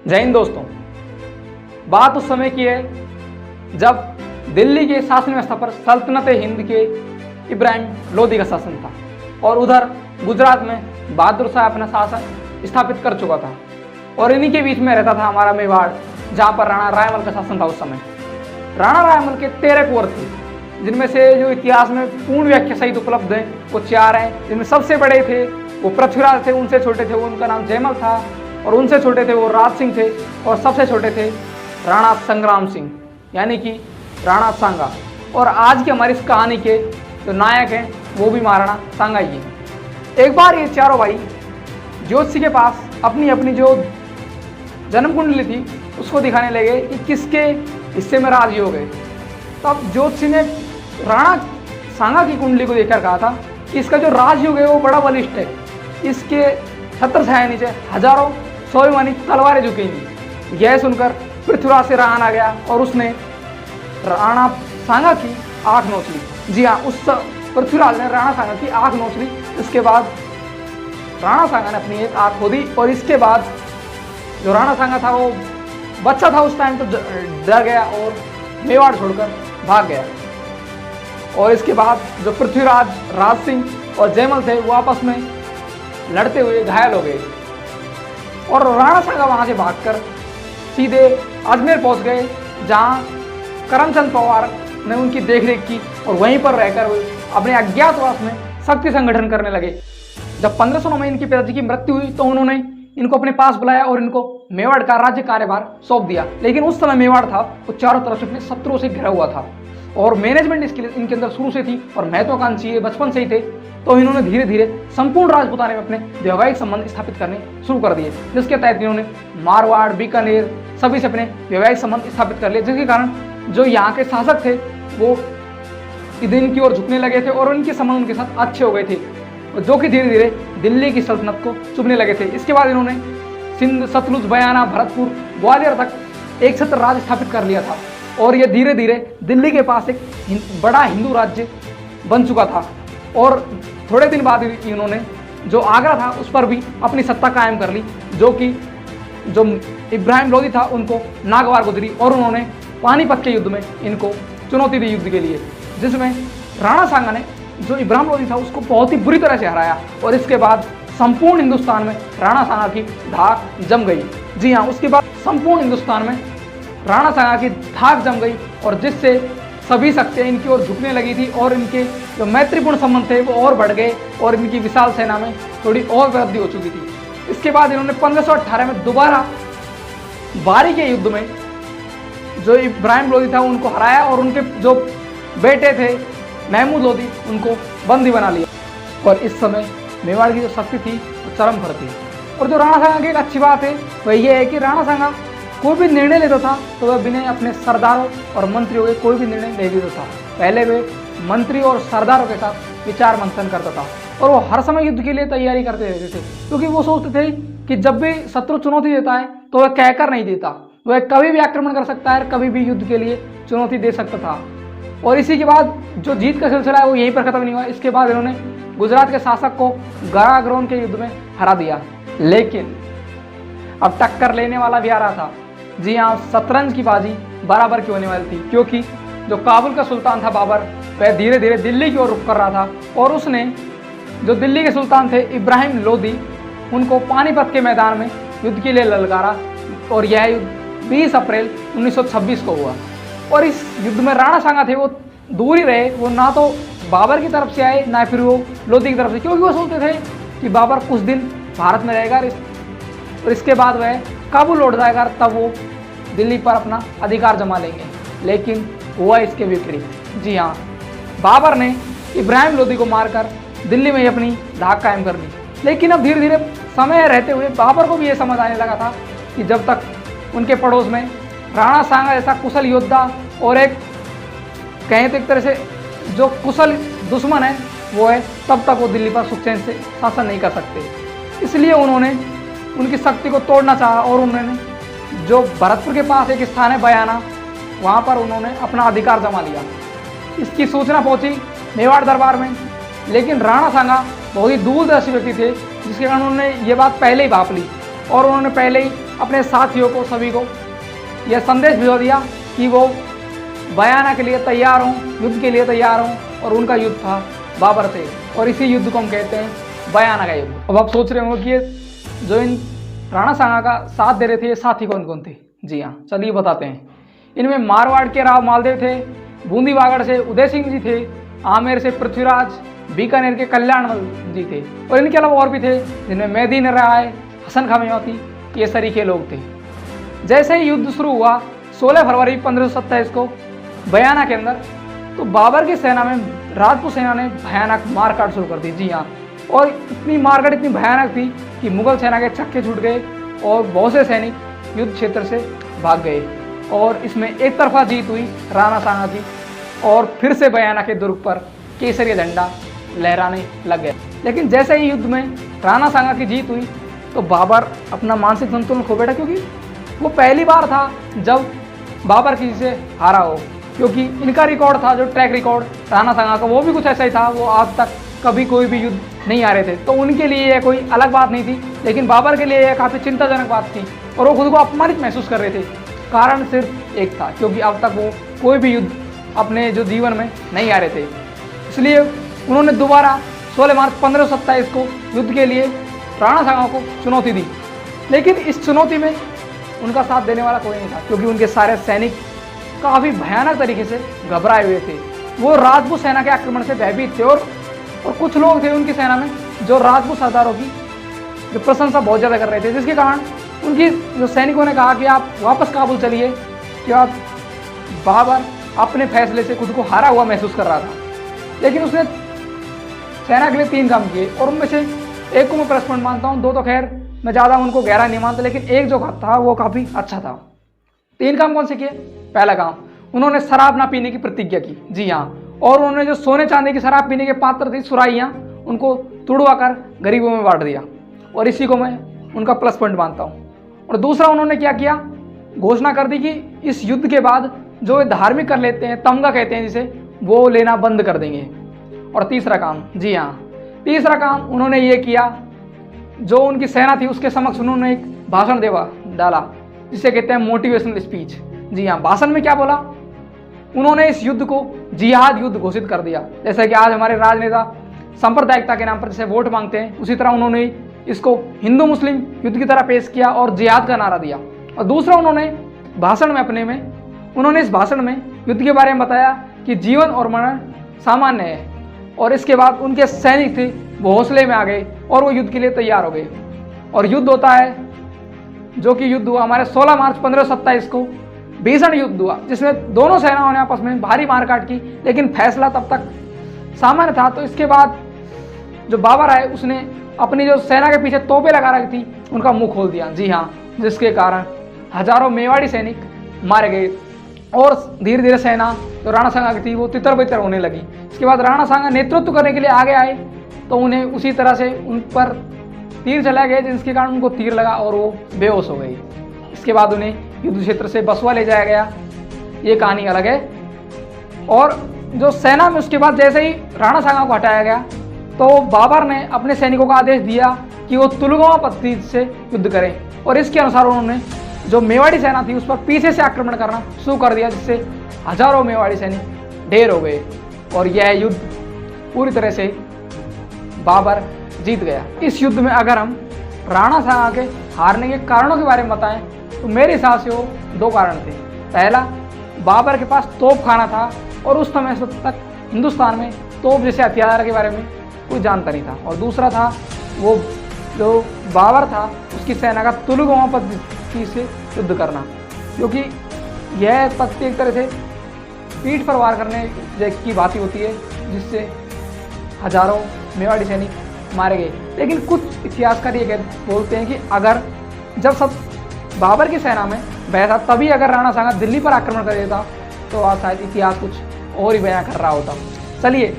जय हिंद दोस्तों। बात उस समय की है जब दिल्ली के शासन व्यवस्था पर सल्तनत हिंद के इब्राहिम लोदी का शासन था और उधर गुजरात में बहादुर शाह अपना शासन स्थापित कर चुका था और इन्हीं के बीच में रहता था हमारा मेवाड़, जहाँ पर राणा रायमल का शासन था। उस समय राणा रायमल के 13 कुंवर थे, जिनमें से जो इतिहास में पूर्ण व्याख्या सहित उपलब्ध है वो 4 हैं। जिनमें सबसे बड़े थे वो पृथ्वीराज थे, उनसे छोटे थे वो उनका नाम जयमल था, और उनसे छोटे थे वो राज सिंह थे, और सबसे छोटे थे राणा संग्राम सिंह यानी कि राणा सांगा। और आज की हमारी इस कहानी के जो नायक हैं वो भी महाराणा सांगा ही हैं। एक बार ये चारों भाई ज्योतिषी के पास अपनी अपनी जो जन्म कुंडली थी उसको दिखाने लगे कि किसके हिस्से में राजयोग है। तब ज्योतिषी ने राणा सांगा की कुंडली को देखकर कहा था कि इसका जो राजयोग है वो बड़ा बलिष्ठ है, इसके छत्र छाया नीचे हजारों स्वाभिमानी तलवारें झुकेंगी। यह सुनकर पृथ्वीराज से राहन आ गया और उसने राणा सांगा की आंख नोच ली। जी हाँ, उस पृथ्वीराज ने राणा सांगा की आंख नोच ली। इसके बाद राणा सांगा ने अपनी एक आंख खो दी और इसके बाद जो राणा सांगा था वो बच्चा था उस टाइम, तो डर गया और मेवाड़ छोड़कर भाग गया। और इसके बाद जो पृथ्वीराज, राज सिंह और जयमल थे वो आपस में लड़ते हुए घायल हो गए और राणा सांगा वहां से भागकर सीधे अजमेर पहुंच गए, जहां करमचंद पवार ने उनकी देखरेख की और वहीं पर रहकर वो अपने अज्ञातवास में शक्ति संगठन करने लगे। जब 1509 में इनके पिताजी की मृत्यु हुई तो उन्होंने इनको अपने पास बुलाया और इनको मेवाड़ का राज्य कार्यभार सौंप दिया। लेकिन उस समय मेवाड़ था वो चारों तरफ से अपने शत्रुओं से घिरा हुआ था और मैनेजमेंट इसके लिए इनके अंदर शुरू से थी और महत्वाकांक्षी ये बचपन से ही थे। तो इन्होंने धीरे धीरे संपूर्ण राजपुताने में अपने वैवाहिक संबंध स्थापित करने शुरू कर दिए, जिसके तहत इन्होंने मारवाड़, बीकानेर सभी से अपने वैवाहिक संबंध स्थापित कर लिए, जिसके कारण जो यहाँ के शासक थे वो दिन की ओर झुकने लगे थे और उनके संबंध उनके साथ अच्छे हो गए थे, जो कि धीरे धीरे दिल्ली की सल्तनत को चुभने लगे थे। इसके बाद इन्होंने सिंध, सतलुज, बयाना, भरतपुर, ग्वालियर तक एक छत्र राज स्थापित कर लिया था और ये धीरे धीरे दिल्ली के पास एक बड़ा हिंदू राज्य बन चुका था। और थोड़े दिन बाद इन्होंने जो आगरा था उस पर भी अपनी सत्ता कायम कर ली, जो कि जो इब्राहिम लोदी था उनको नागवार गुजरी और उन्होंने पानीपत के युद्ध में इनको चुनौती दी युद्ध के लिए, जिसमें राणा सांगा ने जो इब्राहिम लोदी था उसको बहुत ही बुरी तरह से हराया। और इसके बाद संपूर्ण हिंदुस्तान में राणा सांगा की धाक जम गई। जी हाँ, उसके बाद संपूर्ण हिंदुस्तान में राणा सांगा की धाक जम गई और जिससे सभी शक्तियाँ इनकी ओर झुकने लगी थी और इनके जो मैत्रीपूर्ण संबंध थे वो और बढ़ गए और इनकी विशाल सेना में थोड़ी और वृद्धि हो चुकी थी। इसके बाद इन्होंने 1518 में दोबारा बारी के युद्ध में जो इब्राहिम लोदी था उनको हराया और उनके जो बेटे थे महमूद लोदी उनको बंदी बना लिया। और इस समय मेवाड़ की जो शक्ति थी वो चरम पर थी। और जो राणा सांगा की एक अच्छी बात है वह यह है कि राणा सांगा कोई भी निर्णय लेता था तो वह बिना अपने सरदारों और मंत्रियों के कोई भी निर्णय ले लेता था। पहले वे मंत्री और सरदारों के साथ विचार मंथन करता था और वो हर समय युद्ध के लिए तैयारी करते रहते थे, क्योंकि वो सोचते थे कि जब भी शत्रु चुनौती देता है तो वह कहकर नहीं देता, वह कभी भी आक्रमण कर सकता है, कभी भी युद्ध के लिए चुनौती दे सकता था। और इसी के बाद जो जीत का सिलसिला है वो यहीं पर खत्म नहीं हुआ। इसके बाद इन्होंने गुजरात के शासक को गराग्रोन के युद्ध में हरा दिया। लेकिन अब टक्कर लेने वाला भी आ रहा था। जी हाँ, शतरंज की बाजी बराबर की होने वाली थी, क्योंकि जो काबुल का सुल्तान था बाबर, वह धीरे धीरे दिल्ली की ओर रुख कर रहा था और उसने जो दिल्ली के सुल्तान थे इब्राहिम लोदी उनको पानीपत के मैदान में युद्ध के लिए ललकारा और यह युद्ध 20 अप्रैल 1926 को हुआ। और इस युद्ध में राणा सांगा थे वो दूर ही रहे, वो ना तो बाबर की तरफ से आए ना फिर वो लोदी की तरफ से, क्योंकि वो सोचते थे कि बाबर कुछ दिन भारत में रहेगा और इसके बाद वह काबुल लौट जाएगा, तब वो दिल्ली पर अपना अधिकार जमा लेंगे। लेकिन हुआ इसके विपरीत। जी हाँ, बाबर ने इब्राहिम लोदी को मारकर दिल्ली में ही अपनी धाक कायम कर ली। लेकिन अब धीरे धीरे समय रहते हुए बाबर को भी ये समझ आने लगा था कि जब तक उनके पड़ोस में राणा सांगा जैसा कुशल योद्धा और एक कहें तो एक तरह से जो कुशल दुश्मन है वो है, तब तक वो दिल्ली पर सुख चैन से शासन नहीं कर सकते। इसलिए उन्होंने उनकी शक्ति को तोड़ना चाहा और उन्होंने जो भरतपुर के पास एक स्थान है बयाना, वहाँ पर उन्होंने अपना अधिकार जमा लिया। इसकी सूचना पहुँची मेवाड़ दरबार में, लेकिन राणा सांगा बहुत ही दूरदर्शी व्यक्ति थे, जिसके कारण उन्होंने ये बात पहले ही भाप ली और उन्होंने पहले ही अपने साथियों को, सभी को यह संदेश भिजवा दिया कि वो बयाना के लिए तैयार हों, युद्ध के लिए तैयार हों। और उनका युद्ध था बाबर से, और इसी युद्ध को हम कहते हैं बयाना का युद्ध। अब आप सोच रहे होंगे कि ये जो इन राणा सांगा का साथ दे रहे थे, ये साथी कौन कौन थे? जी हाँ, चलिए बताते हैं। इनमें मारवाड़ के राव मालदेव थे, बूंदी बागड़ से उदय सिंह जी थे, आमेर से पृथ्वीराज, बीकानेर के कल्याणमल जी थे, और इनके अलावा और भी थे जिनमें मेहदी राय, हसन खां मेवाती, ये सरीखे लोग थे। जैसे ही युद्ध शुरू हुआ 16 फरवरी 1527 को बयाना के अंदर, तो बाबर की सेना में राजपूत सेना ने भयानक मारकाट शुरू कर दी। जी हाँ, और इतनी मारकाट इतनी भयानक थी कि मुगल सेना के चक्के छूट गए और बहुत से सैनिक युद्ध क्षेत्र से भाग गए, और इसमें एक तरफा जीत हुई राणा सांगा की, और फिर से बयाना के दुर्ग पर केसरिया झंडा लहराने लग गया। लेकिन जैसे ही युद्ध में राणा सांगा की जीत हुई तो बाबर अपना मानसिक संतुलन खो बैठा, क्योंकि वो पहली बार था जब बाबर किसी से हारा हो। क्योंकि इनका रिकॉर्ड था, जो ट्रैक रिकॉर्ड राणा सांगा का, वो भी कुछ ऐसा ही था, वो आज तक कभी कोई भी युद्ध नहीं हारे थे। तो उनके लिए यह कोई अलग बात नहीं थी, लेकिन बाबर के लिए यह काफ़ी चिंताजनक बात थी, और वो खुद को अपमानित महसूस कर रहे थे। कारण सिर्फ एक था, क्योंकि अब तक वो कोई भी युद्ध अपने जो जीवन में नहीं हारे थे। इसलिए उन्होंने दोबारा 16 मार्च 1527 को युद्ध के लिए राणा सांगा को चुनौती दी। लेकिन इस चुनौती में उनका साथ देने वाला कोई नहीं था, क्योंकि उनके सारे सैनिक काफ़ी भयानक तरीके से घबराए हुए थे। वो राजपूत सेना के आक्रमण से भयभीत थे, और कुछ लोग थे उनकी सेना में जो राजपूत सरदारों की जो प्रशंसा बहुत ज़्यादा कर रहे थे, जिसके कारण उनकी जो सैनिकों ने कहा कि आप वापस काबुल चलिए, कि आप बाबर अपने फैसले से खुद को हारा हुआ महसूस कर रहा था। लेकिन उसने सेना के लिए 3 काम किए, और उनमें से एक को मैं प्लस पॉइंट मानता हूँ, 2 तो खैर मैं ज़्यादा उनको गहरा नहीं मानता, लेकिन एक जो था वो काफ़ी अच्छा था। 3 काम कौन से किए? पहला काम, उन्होंने शराब ना पीने की प्रतिज्ञा की। जी हाँ, और उन्होंने जो सोने चांदी की शराब पीने के पात्र थी, सुराहियाँ, उनको तुड़वा कर गरीबों में बांट दिया, और इसी को मैं उनका प्लस पॉइंट मानता हूँ। और दूसरा, उन्होंने क्या किया? घोषणा कर दी कि इस युद्ध के बाद जो धार्मिक कर लेते हैं, तमगा कहते हैं जिसे, वो लेना बंद कर देंगे। और तीसरा काम, जी हाँ, तीसरा काम उन्होंने ये किया, जो उनकी सेना थी उसके समक्ष उन्होंने एक भाषण डाला, जिसे कहते हैं मोटिवेशनल स्पीच। जी हाँ, भाषण में क्या बोला? उन्होंने इस युद्ध को जिहाद युद्ध घोषित कर दिया। जैसे कि आज हमारे राजनेता सांप्रदायिकता के नाम पर जैसे वोट मांगते हैं, उसी तरह उन्होंने इसको हिंदू मुस्लिम युद्ध की तरह पेश किया और जिहाद का नारा दिया। और दूसरा, उन्होंने भाषण में उन्होंने इस भाषण में युद्ध के बारे में बताया कि जीवन और मरण सामान्य है, और इसके बाद उनके सैनिक थे वो हौसले में आ गए और वो युद्ध के लिए तैयार हो गए। और युद्ध होता है, जो कि युद्ध हुआ हमारे 16 मार्च 1527 को, भीषण युद्ध हुआ, जिसमें दोनों सेनाओं ने आपस में भारी मारकाट की, लेकिन फैसला तब तक सामान्य था। तो इसके बाद जो बाबर आए, उसने अपनी जो सेना के पीछे तोपें लगा रखी थी, उनका मुंह खोल दिया। जी हाँ, जिसके कारण हजारों मेवाड़ी सैनिक मारे गए, और धीरे धीरे सेना जो राणा सांगा की थी वो तितर बितर होने लगी। इसके बाद राणा सांगा नेतृत्व करने के लिए आगे आए, तो उन्हें उसी तरह से उन पर तीर चलाए गए, जिसके कारण उनको तीर लगा और वो बेहोश हो गए। इसके बाद उन्हें युद्ध क्षेत्र से बसवा ले जाया गया, ये कहानी अलग है। और जो सेना में उसके बाद जैसे ही राणा सांगा को हटाया गया, तो बाबर ने अपने सैनिकों को आदेश दिया कि वो तुलगांव पद्धति से युद्ध करें, और इसके अनुसार उन्होंने जो मेवाड़ी सेना थी उस पर पीछे से आक्रमण करना शुरू कर दिया, जिससे हजारों मेवाड़ी सैनिक ढेर हो गए, और यह युद्ध पूरी तरह से बाबर जीत गया। इस युद्ध में अगर हम राणा सांगा के हारने के कारणों के बारे में बताएं, तो मेरे हिसाब से वो 2 कारण थे। पहला, बाबर के पास तोप खाना था, और उस समय तक हिंदुस्तान में तोप जैसे हथियार के बारे में कोई जानता नहीं था। और दूसरा था, वो जो बाबर था उसकी सेना का तुलगांव पद्धति से युद्ध करना, क्योंकि यह पद्धति एक तरह से पीठ पर वार करने की बात होती है, जिससे हजारों मेवाड़ी सैनिक मारे गए। लेकिन कुछ इतिहासकार ये बोलते हैं कि अगर जब सब बाबर की सेना में बैठा, तभी अगर राणा सांगा दिल्ली पर आक्रमण कर देता, तो आज शायद इतिहास कुछ और ही बयां कर रहा होता। चलिए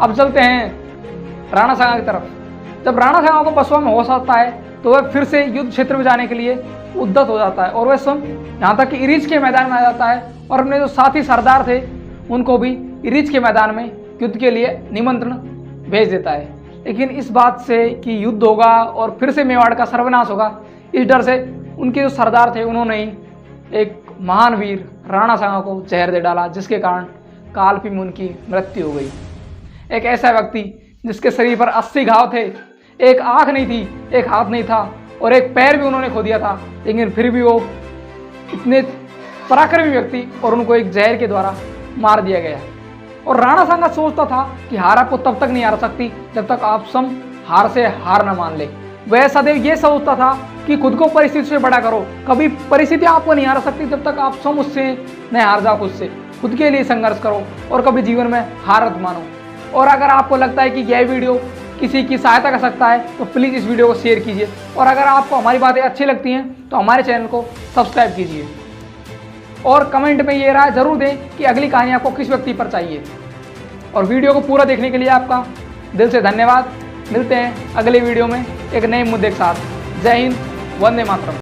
अब चलते हैं राणा सांगा की तरफ। जब राणा सांगा को बसवा में होश आता है, तो वह फिर से युद्ध क्षेत्र में जाने के लिए उद्यत हो जाता है, और वह स्वयं यहाँ तक कि इरीज के मैदान में आ जाता है, और अपने जो साथी सरदार थे उनको भी इरीज के मैदान में युद्ध के लिए निमंत्रण भेज देता है। लेकिन इस बात से कि युद्ध होगा और फिर से मेवाड़ का सर्वनाश होगा, इस डर से उनके जो सरदार थे उन्होंने ही एक महान वीर राणा सांगा को जहर दे डाला, जिसके कारण कालपी में उनकी मृत्यु हो गई। एक ऐसा व्यक्ति जिसके शरीर पर 80 घाव थे, एक आंख नहीं थी, एक हाथ नहीं था और एक पैर भी उन्होंने खो दिया था, लेकिन फिर भी वो इतने पराक्रमी व्यक्ति और उनको एक जहर के द्वारा मार दिया गया। और राणा सांगा सोचता था कि हार आपको तब तक नहीं हार सकती जब तक आप स्वयं हार से हार न मान ले। वह सदैव ये सोचता था कि खुद को परिस्थिति से बड़ा करो, कभी परिस्थिति आपको नहीं हार सकती जब तक आप स्वयं उससे नहीं हार जाओ। खुद के लिए संघर्ष करो और कभी जीवन में हार मत मानो। और अगर आपको लगता है कि यह वीडियो किसी की सहायता कर सकता है तो प्लीज़ इस वीडियो को शेयर कीजिए, और अगर आपको हमारी बातें अच्छी लगती हैं तो हमारे चैनल को सब्सक्राइब कीजिए और कमेंट में ये राय जरूर दें कि अगली कहानी आपको किस व्यक्ति पर चाहिए। और वीडियो को पूरा देखने के लिए आपका दिल से धन्यवाद। मिलते हैं अगले वीडियो में एक नए मुद्दे के साथ। जय हिंद, वंदे मातरम।